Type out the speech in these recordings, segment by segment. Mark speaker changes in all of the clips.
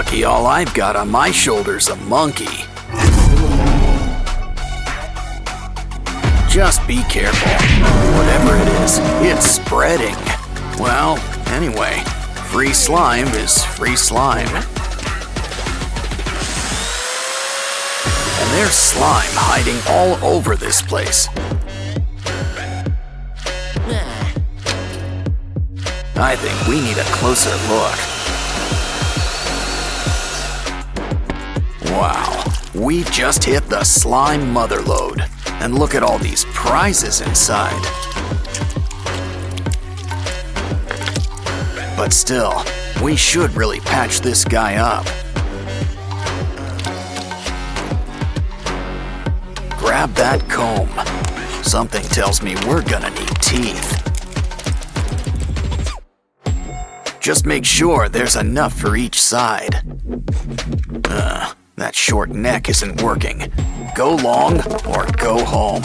Speaker 1: lucky all I've got on my shoulder's a monkey. Just be careful. Whatever it is, it's spreading. Well, anyway, free slime is free slime. And there's slime hiding all over this place. I think we need a closer look. Wow, we just hit the slime motherlode. And look at all these prizes inside. But still, we should really patch this guy up. Grab that comb. Something tells me we're gonna need teeth. Just make sure there's enough for each side. That short neck isn't working. Go long or go home.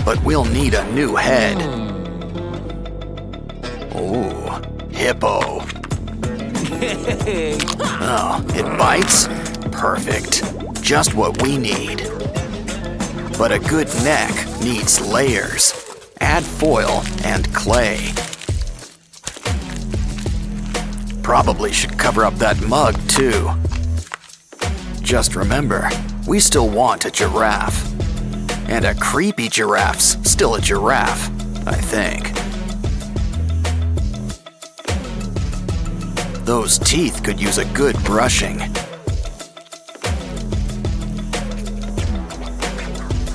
Speaker 1: But we'll need a new head. Ooh, hippo. Oh, it bites? Perfect. Just what we need. But a good neck needs layers. Add foil and clay. Probably should cover up that mug too. Just remember, we still want a giraffe. And a creepy giraffe's still a giraffe, I think. Those teeth could use a good brushing.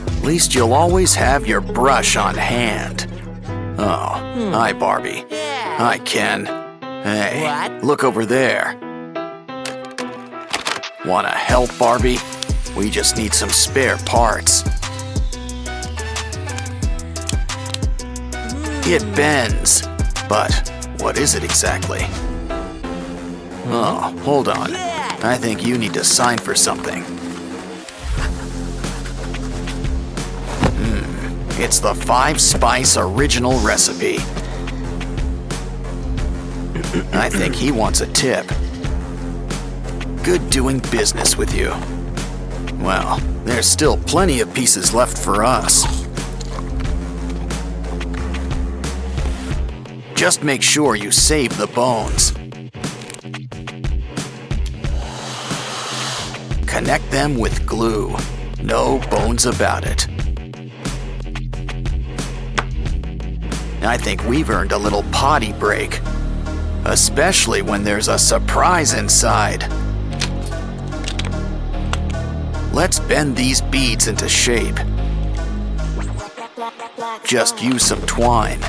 Speaker 1: At least you'll always have your brush on hand. Oh, hi Barbie. Hi Ken. Hey, look over there. Wanna help, Barbie? We just need some spare parts. It bends, but what is it exactly? Oh, hold on. I think you need to sign for something. It's the 5-spice original recipe. I think he wants a tip. Good doing business with you. Well, there's still plenty of pieces left for us. Just make sure you save the bones. Connect them with glue. No bones about it. I think we've earned a little potty break. Especially when there's a surprise inside. Let's bend these beads into shape. Just use some twine.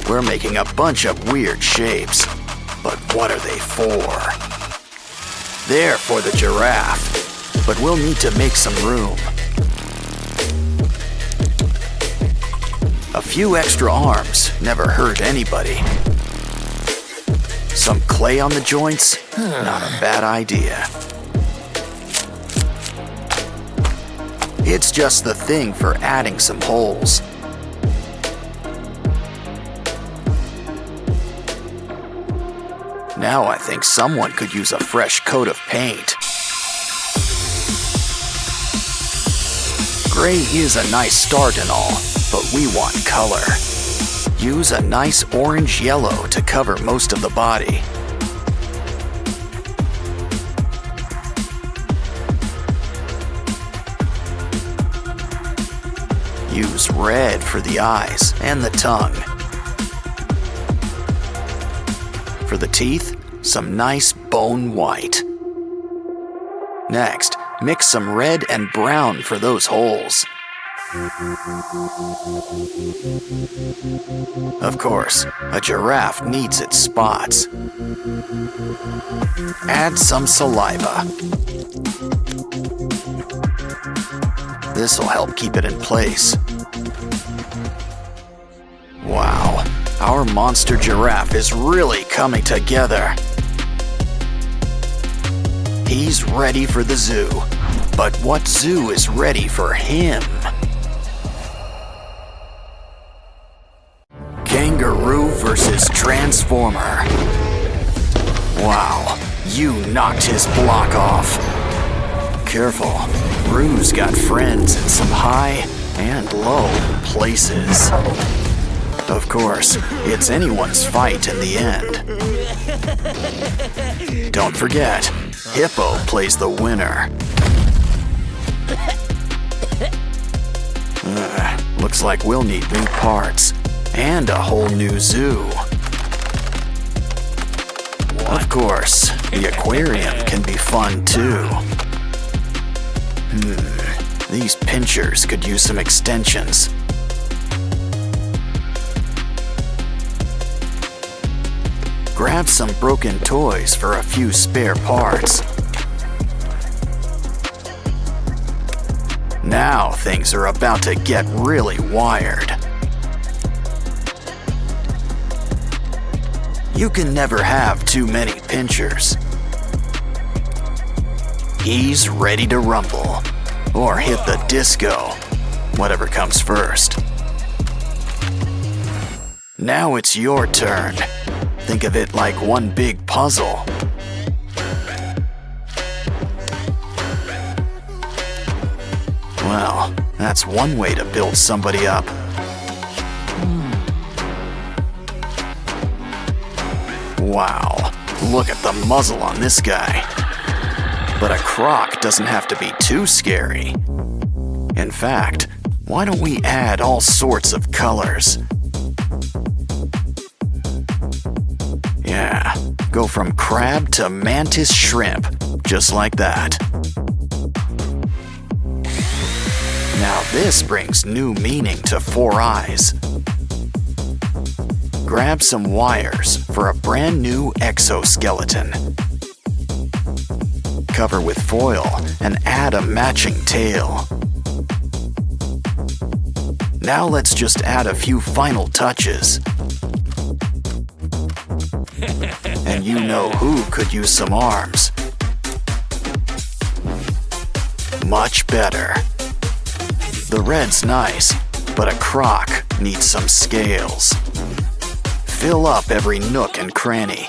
Speaker 1: We're making a bunch of weird shapes. But what are they for? They're for the giraffe, but we'll need to make some room. A few extra arms never hurt anybody. Some clay on the joints? Not a bad idea. It's just the thing for adding some holes. Now I think someone could use a fresh coat of paint. Gray is a nice start and all, but we want color. Use a nice orange-yellow to cover most of the body. Use red for the eyes and the tongue. For the teeth, some nice bone white. Next, mix some red and brown for those holes. Of course, a giraffe needs its spots. Add some saliva. This'll help keep it in place. Wow, our monster giraffe is really coming together. He's ready for the zoo, but what zoo is ready for him? Transformer. Wow, you knocked his block off. Careful, Roo's got friends in some high and low places. Of course, it's anyone's fight in the end. Don't forget, Hippo plays the winner. Looks like we'll need new parts and a whole new zoo. Of course, the aquarium can be fun too. These pinchers could use some extensions. Grab some broken toys for a few spare parts. Now things are about to get really wired. You can never have too many pinchers. He's ready to rumble, or hit the disco, whatever comes first. Now it's your turn. Think of it like one big puzzle. Well, that's one way to build somebody up. Wow, look at the muzzle on this guy. But a croc doesn't have to be too scary. In fact, why don't we add all sorts of colors? Yeah, go from crab to mantis shrimp, just like that. Now this brings new meaning to Four Eyes. Grab some wires for a brand new exoskeleton. Cover with foil and add a matching tail. Now let's just add a few final touches. And you know who could use some arms. Much better. The red's nice, but a croc needs some scales. Fill up every nook and cranny,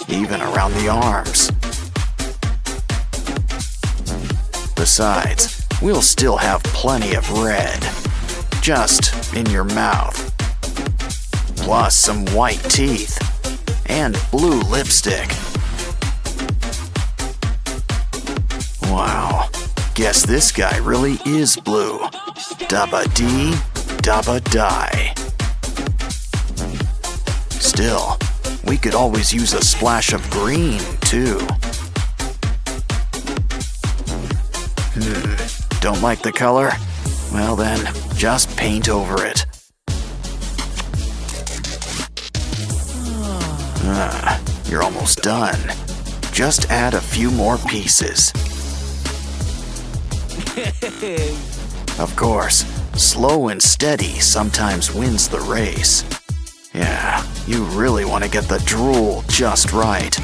Speaker 1: even around the arms. Besides, we'll still have plenty of red, just in your mouth. Plus some white teeth and blue lipstick. Wow, guess this guy really is blue. Dabba dee, dabba die. Still, we could always use a splash of green, too. Don't like the color? Well then, just paint over it. You're almost done. Just add a few more pieces. Of course, slow and steady sometimes wins the race. Yeah, you really want to get the drool just right.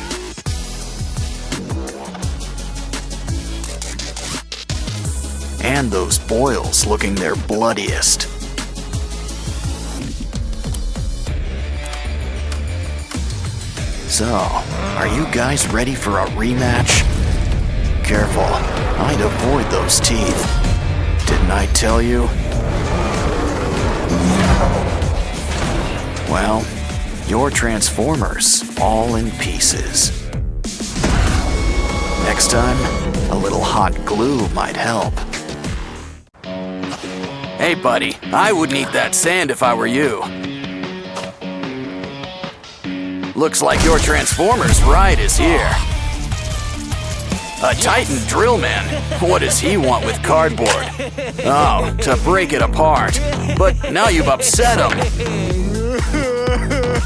Speaker 1: And those boils looking their bloodiest. So, are you guys ready for a rematch? Careful, I'd avoid those teeth. Didn't I tell you? Well, your Transformers all in pieces. Next time, a little hot glue might help. Hey buddy, I wouldn't eat that sand if I were you. Looks like your Transformers ride is here. A Titan drill man? What does he want with cardboard? Oh, to break it apart. But now you've upset him.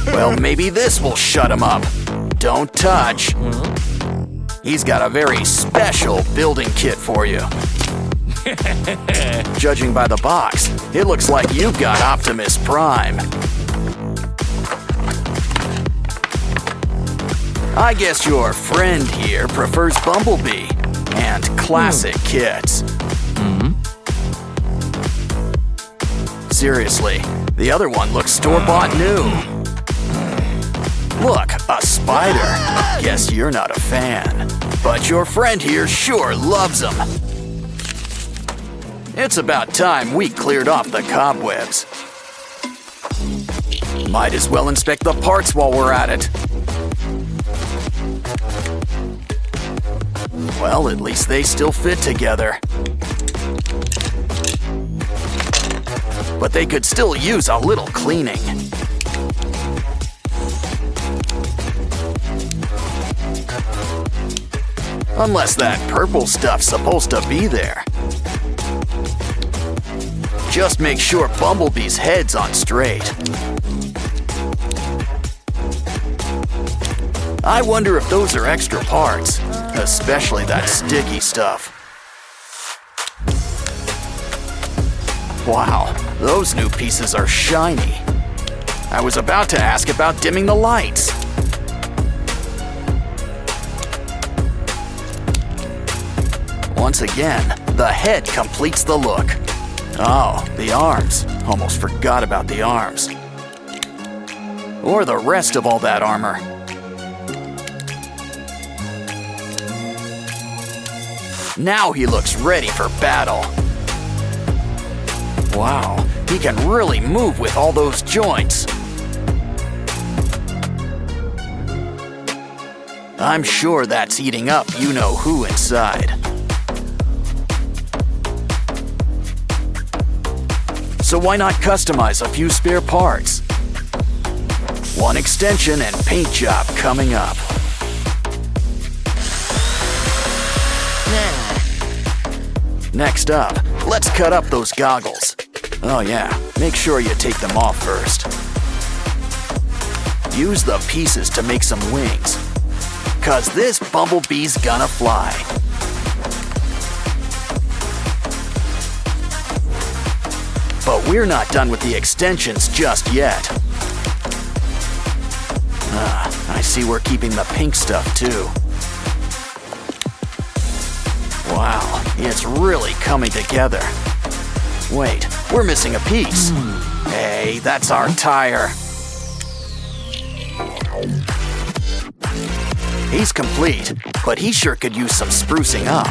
Speaker 1: Well, maybe this will shut him up. Don't touch. He's got a very special building kit for you. Judging by the box, it looks like you've got Optimus Prime. I guess your friend here prefers Bumblebee and classic kits. Seriously, the other one looks store-bought new. Look, a spider. Guess you're not a fan. But your friend here sure loves them. It's about time we cleared off the cobwebs. Might as well inspect the parts while we're at it. Well, at least they still fit together. But they could still use a little cleaning. Unless that purple stuff's supposed to be there. Just make sure Bumblebee's head's on straight. I wonder if those are extra parts, especially that sticky stuff. Wow, those new pieces are shiny. I was about to ask about dimming the lights. Once again, the head completes the look. Oh, the arms. Almost forgot about the arms. Or the rest of all that armor. Now he looks ready for battle. Wow, he can really move with all those joints. I'm sure that's eating up you-know-who inside. So why not customize a few spare parts? One extension and paint job coming up. Next up, let's cut up those goggles. Oh yeah, make sure you take them off first. Use the pieces to make some wings, 'cause this bumblebee's gonna fly. But we're not done with the extensions just yet. I see we're keeping the pink stuff too. Wow, it's really coming together. Wait, we're missing a piece. Hey, that's our tire. He's complete, but he sure could use some sprucing up.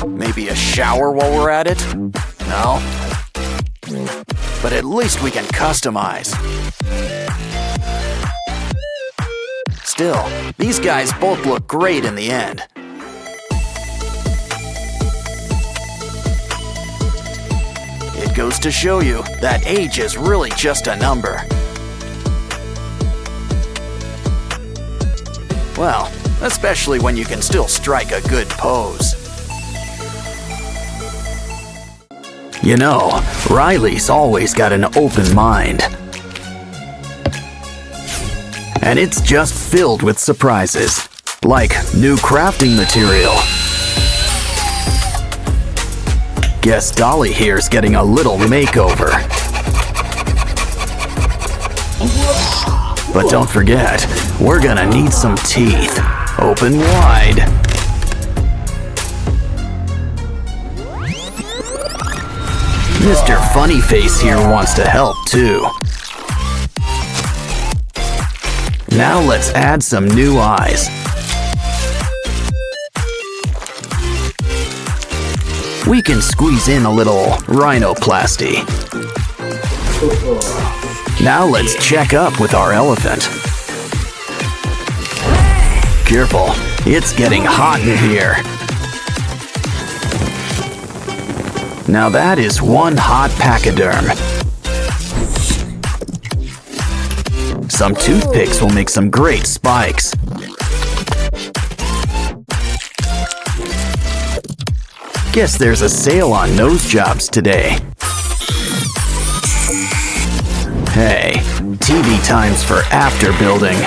Speaker 1: Maybe a shower while we're at it? No? But at least we can customize. Still, these guys both look great in the end. It goes to show you that age is really just a number. Well, especially when you can still strike a good pose. You know, Riley's always got an open mind. And it's just filled with surprises, like new crafting material. Guess Dolly here's getting a little makeover. But don't forget, we're gonna need some teeth. Open wide. Mr. Funnyface here wants to help too. Now let's add some new eyes. We can squeeze in a little rhinoplasty. Now let's check up with our elephant. Careful, it's getting hot in here. Now that is one hot pachyderm. Some toothpicks will make some great spikes. Guess there's a sale on nose jobs today. Hey, TV times for after building.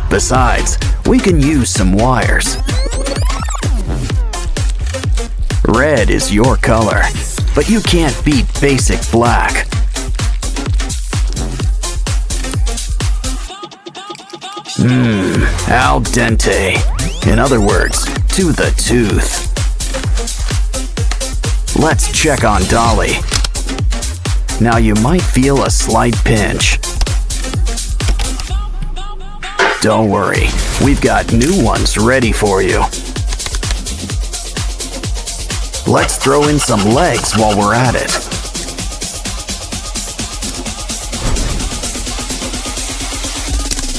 Speaker 1: Besides, we can use some wires. Red is your color, but you can't beat basic black. Al dente. In other words, to the tooth. Let's check on Dolly. Now you might feel a slight pinch. Don't worry, we've got new ones ready for you. Let's throw in some legs while we're at it.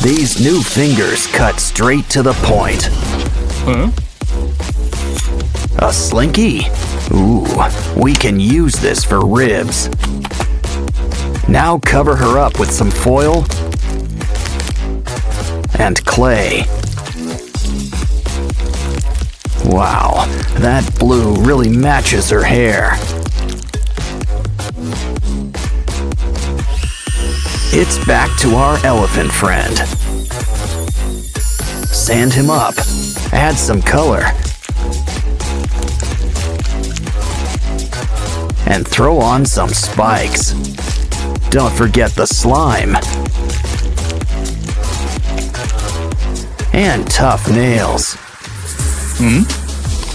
Speaker 1: These new fingers cut straight to the point. A slinky? Ooh, we can use this for ribs. Now cover her up with some foil and clay. Wow, that blue really matches her hair. It's back to our elephant friend. Sand him up, add some color, and throw on some spikes. Don't forget the slime. And tough nails.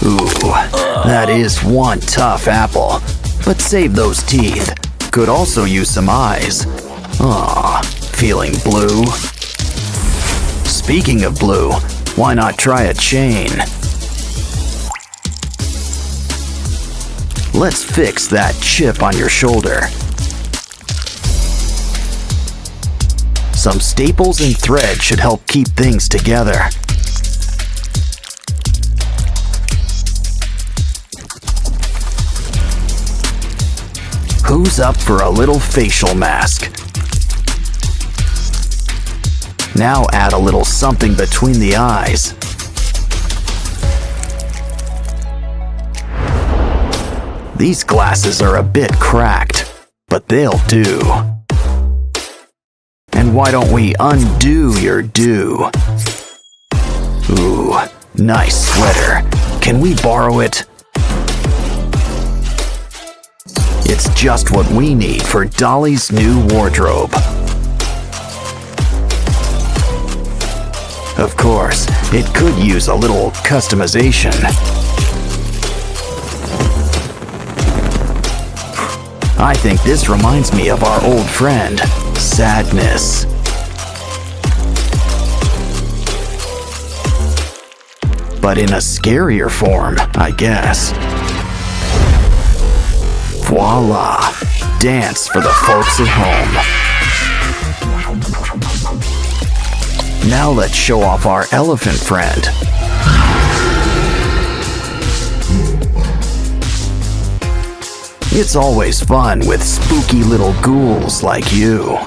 Speaker 1: Ooh, that is one tough apple. But save those teeth. Could also use some eyes. Aw, feeling blue? Speaking of blue, why not try a chain? Let's fix that chip on your shoulder. Some staples and thread should help keep things together. Who's up for a little facial mask? Now add a little something between the eyes. These glasses are a bit cracked, but they'll do. And why don't we undo your do? Ooh, nice sweater. Can we borrow it? It's just what we need for Dolly's new wardrobe. Of course, it could use a little customization. I think this reminds me of our old friend, Sadness. But in a scarier form, I guess. Voila! Dance for the folks at home. Now let's show off our elephant friend. It's always fun with spooky little ghouls like you.